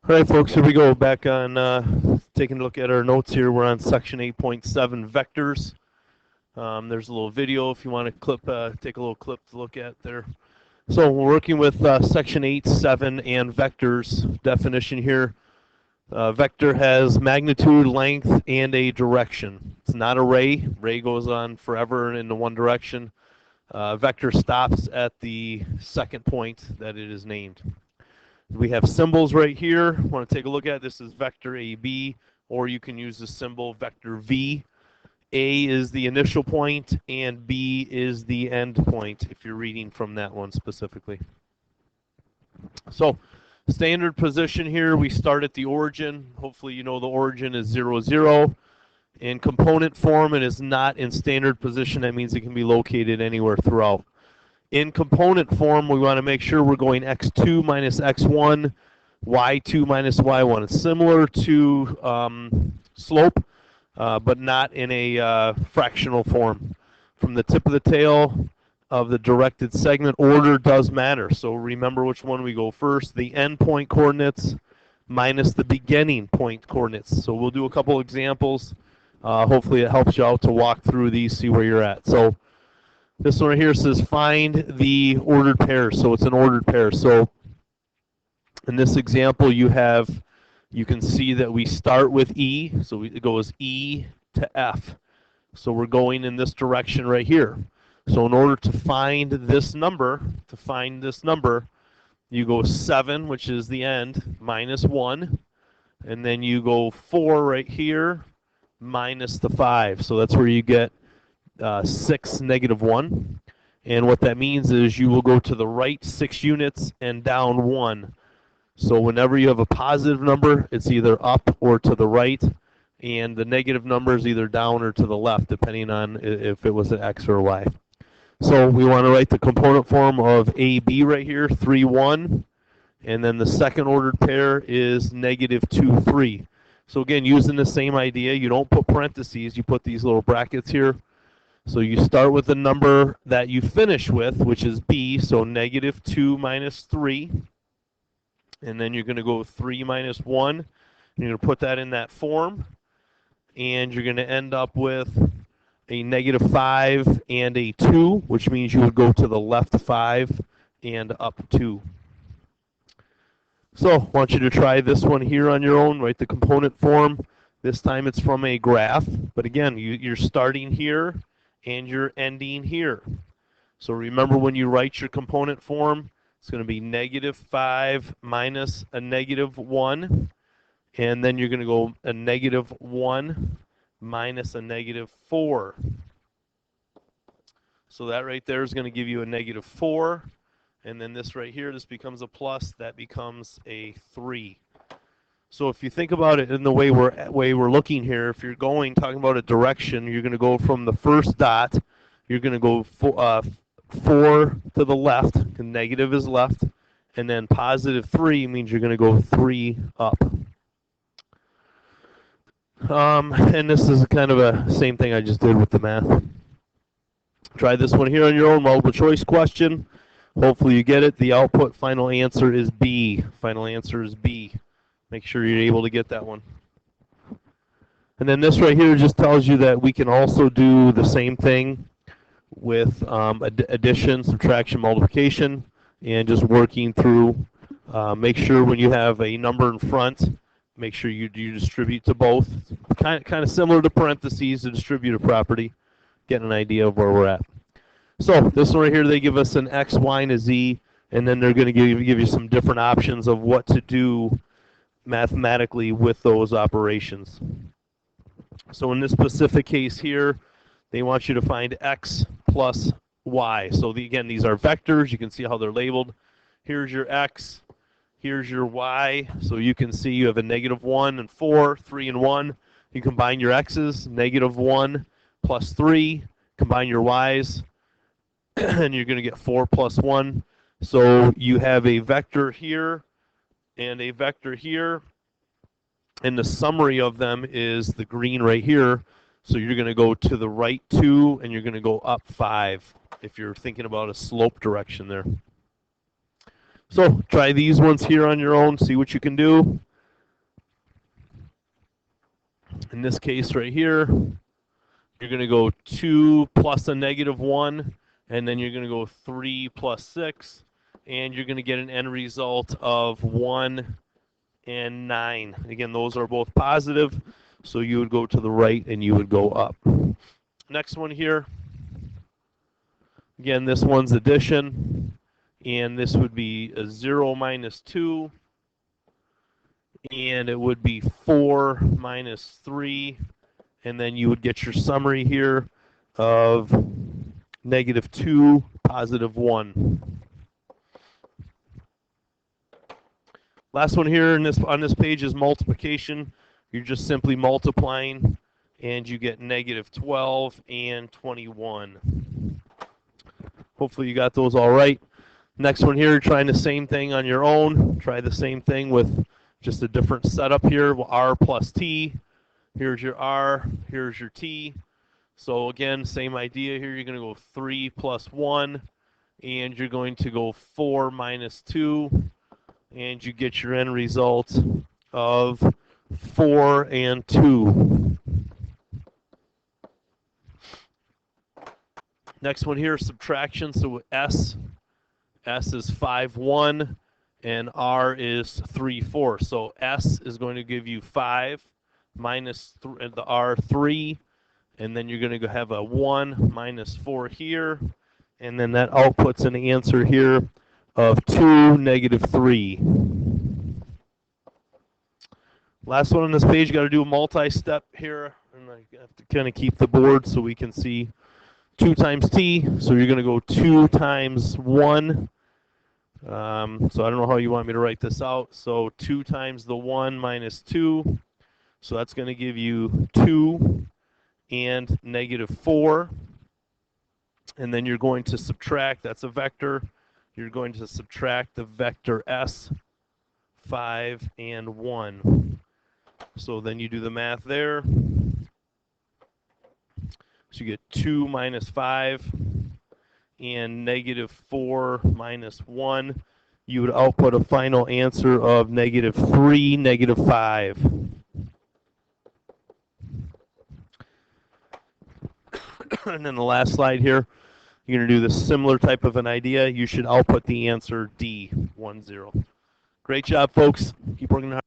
All right, folks, here we go. Back on taking a look at our notes here. We're on section 8.7, vectors. There's a little video if you want to take a little clip to look at there. So we're working with section 8.7 and vectors. Definition here. Vector has magnitude, length, and a direction. It's not a ray. Ray goes on forever in the one direction. Vector stops at the second point that it is named. We have symbols right here. Want to take a look at this is vector AB, or you can use the symbol vector V. A is the initial point, and B is the end point, if you're reading from that one specifically. So, standard position here, we start at the origin. Hopefully you know the origin is 0, 0. In component form, it is not in standard position. That means it can be located anywhere throughout. In component form, we want to make sure we're going x2 minus x1, y2 minus y1. It's similar to slope, but not in a fractional form. From the tip of the tail of the directed segment, order does matter. So remember which one we go first. The end point coordinates minus the beginning point coordinates. So we'll do a couple examples. Hopefully it helps you out to walk through these, see where you're at. So this one right here says find the ordered pair. So it's an ordered pair. So in this example, you can see that we start with E. So it goes E to F. So we're going in this direction right here. So in order to find this number, you go 7, which is the end, minus 1. And then you go 4 right here, minus the 5. So that's where you get 6, negative 1. And what that means is you will go to the right 6 units and down 1. So whenever you have a positive number, it's either up or to the right, and the negative number is either down or to the left, depending on if it was an X or a Y. So we want to write the component form of AB right here, 3, 1, and then the second ordered pair is negative 2, 3. So again, using the same idea, you don't put parentheses, you put these little brackets here. So you start with the number that you finish with, which is B, so negative 2 minus 3. And then you're going to go 3 minus 1. And you're going to put that in that form. And you're going to end up with a negative 5 and a 2, which means you would go to the left 5 and up 2. So I want you to try this one here on your own. Write the component form. This time it's from a graph. But again, you're starting here and you're ending here. So remember when you write your component form, it's going to be negative 5 minus a negative 1. And then you're going to go a negative 1 minus a negative 4. So that right there is going to give you a negative 4. And then this right here, this becomes a plus. That becomes a 3. So if you think about it in the way we're looking here, if you're talking about a direction, you're going to go from the first dot. You're going to go 4 to the left, and negative is left, and then positive 3 means you're going to go 3 up. And this is kind of a same thing I just did with the math. Try this one here on your own, multiple choice question. Hopefully you get it. The output final answer is B. Final answer is B. Make sure you're able to get that one. And then this right here just tells you that we can also do the same thing with addition, subtraction, multiplication, and just working through. Make sure when you have a number in front, make sure you distribute to both. Kind of similar to parentheses, the distributive property. Get an idea of where we're at. So this one right here, they give us an X, Y, and a Z, and then they're going to give you some different options of what to do mathematically with those operations. So in this specific case here, they want you to find X plus Y. So again, these are vectors. You can see how they're labeled. Here's your X. Here's your Y. So you can see you have a negative 1 and 4, 3 and 1. You combine your X's, negative 1 plus 3. Combine your Y's, and you're going to get 4 plus 1. So you have a vector here and a vector here. And the summary of them is the green right here. So you're going to go to the right 2, and you're going to go up 5 if you're thinking about a slope direction there. So try these ones here on your own, see what you can do. In this case right here, you're going to go 2 plus a negative 1, and then you're going to go 3 plus 6, and you're going to get an end result of 1 and 9. Again, those are both positive, so you would go to the right and you would go up. Next one here, again, this one's addition, and this would be a 0 minus 2, and it would be 4 minus 3, and then you would get your summary here of negative 2, positive 1. Last one here on this page is multiplication. You're just simply multiplying, and you get negative 12 and 21. Hopefully you got those all right. Next one here, trying the same thing on your own. Try the same thing with just a different setup here. R plus t. Here's your R, here's your t. So again, same idea here. You're going to go 3 plus 1, and you're going to go 4 minus 2, and you get your end result of 4 and 2. Next one here, subtraction. So S is 5, 1, and R is 3, 4. So S is going to give you 5 minus the R 3, and then you're going to have a 1 minus 4 here, and then that outputs an answer here of 2, negative 3. Last one on this page, you got to do a multi-step here, and I have to kind of keep the board so we can see 2 times t. So you're going to go 2 times 1. So I don't know how you want me to write this out. So 2 times the 1 minus 2. So that's going to give you 2 and negative 4. And then you're going to subtract, that's a vector. You're going to subtract the vector s, 5 and 1. So then you do the math there. So you get 2 minus 5 and negative 4 minus 1. You would output a final answer of negative 3, negative 5. And then the last slide here, you're going to do this similar type of an idea. You should output the answer D, 1, 0. Great job, folks. Keep working hard.